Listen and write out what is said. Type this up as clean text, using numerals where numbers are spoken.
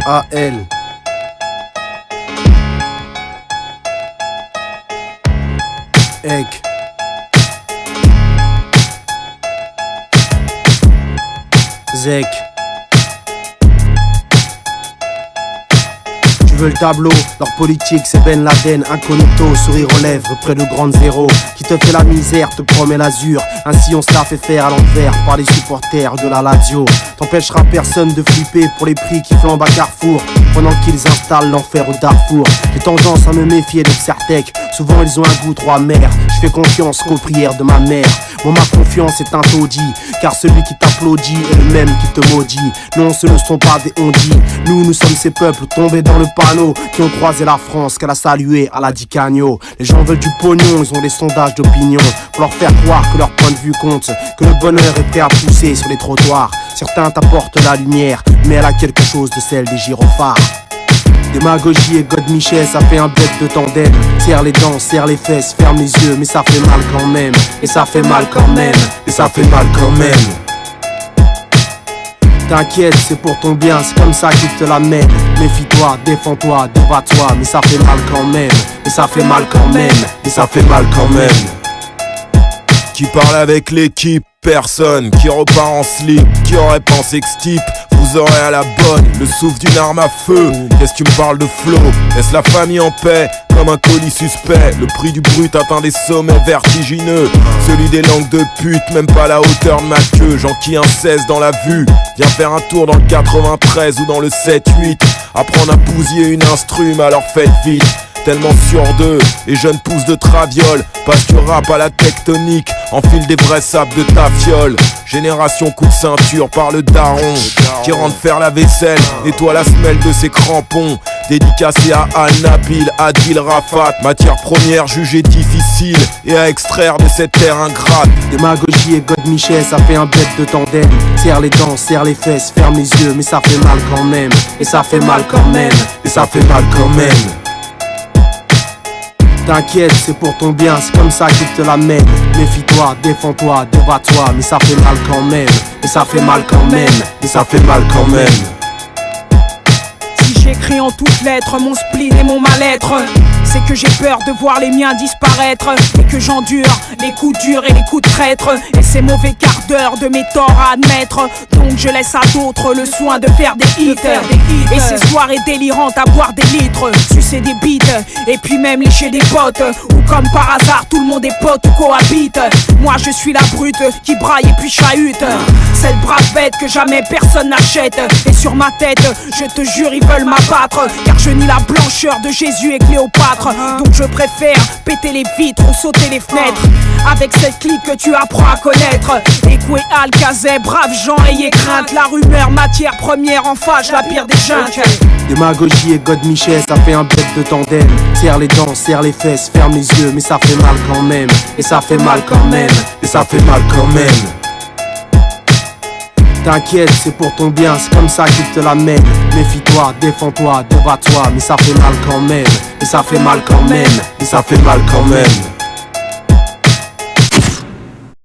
A-L. Egg. Zek. Tu veux le tableau, leur politique c'est Ben Laden, incognito, sourire aux lèvres près de grande zéro. Qui te fait la misère, te promet l'azur. Ainsi on se la fait faire à l'envers par les supporters de la Lazio. T'empêchera personne de flipper pour les prix qui flambent à Carrefour, pendant qu'ils installent l'enfer au Darfour. J'ai tendance à me méfier des Psertec, souvent ils ont un goût trop amer. Je fais confiance qu'aux prières de ma mère. Moi ma confiance est un taudis, car celui qui t'applaudit est le même qui te maudit. Non, ce ne sont pas des ondits, nous sommes ces peuples tombés dans le panneau, qui ont croisé la France qu'elle a salué à la Dicagno. Les gens veulent du pognon, ils ont des sondages d'opinion pour leur faire croire que leur point de vue compte, que le bonheur est prêt à pousser sur les trottoirs. Certains t'apportent la lumière, mais elle a quelque chose de celle des gyrophares. Démagogie et God Michel, ça fait un bête de tandem. Serre les dents, serre les fesses, ferme les yeux, mais ça fait mal quand même. Et ça fait mal quand même, et ça fait mal quand même. T'inquiète, c'est pour ton bien, c'est comme ça qu'ils te la mettent. Méfie-toi, défends-toi, débat-toi, mais ça fait mal quand même. Et ça fait mal quand même, et ça fait mal quand même. Qui parle avec l'équipe? Personne. Qui repart en slip? Qui aurait pensé que ce type vous aurait à la bonne? Le souffle d'une arme à feu. Qu'est-ce que tu me parles de flow? Laisse la famille en paix comme un colis suspect. Le prix du brut atteint des sommets vertigineux. Celui des langues de pute, même pas la hauteur de ma queue. J'enquille un 16 dans la vue. Viens faire un tour dans le 93 ou dans le 7-8. Apprendre à bousiller une instru, mais alors faites vite. Tellement sur d'eux, les jeunes pousses de traviole. Parce que rap à la tectonique, enfile des vrais sables de ta fiole. Génération coup de ceinture par le daron, qui rentre faire la vaisselle, nettoie la semelle de ses crampons. Dédicacé à Al-Nabil, Adil, Rafat. Matière première jugée difficile et à extraire de cette terre ingrate. Démagogie et God Michel, ça fait un bête de tandem. Serre les dents, serre les fesses, ferme les yeux, mais ça fait mal quand même. Et ça fait mal quand même, et ça fait mal quand même. T'inquiète, c'est pour ton bien, c'est comme ça qu'ils te la mettent. Méfie-toi, défends-toi, débat-toi, mais ça fait mal quand même. Et ça fait mal quand même, et ça fait mal quand même. Si j'écris en toutes lettres mon spleen et mon mal-être, c'est que j'ai peur de voir les miens disparaître. Et que j'endure les coups durs et les coups de traître. Et ces mauvais quarts d'heure de mes torts à admettre. Donc je laisse à d'autres le soin de faire des hits. Et ces soirées délirantes à boire des litres, sucer des bites, et puis même lécher des potes. Ou comme par hasard tout le monde est pote ou cohabite. Moi je suis la brute qui braille et puis chahute. Cette brave bête que jamais personne n'achète. Et sur ma tête, je te jure ils veulent m'abattre. Car je nie la blancheur de Jésus et Cléopâtre. Donc je préfère péter les vitres ou sauter les fenêtres. Avec cette clique que tu apprends à connaître. Ekoué, Alcazet, braves gens, ayez crainte. La rumeur, matière première en fâche, la pire des junks. Démagogie et God Michel, ça fait un bête de tandem. Serre les dents, serre les fesses, ferme les yeux, mais ça fait mal quand même. Et ça fait mal quand même, et ça fait mal quand même. T'inquiète, c'est pour ton bien, c'est comme ça qu'ils te la mettent. Méfie-toi, défends-toi, débat-toi, mais ça fait mal quand même. Et ça fait mal quand même, et ça fait mal quand même.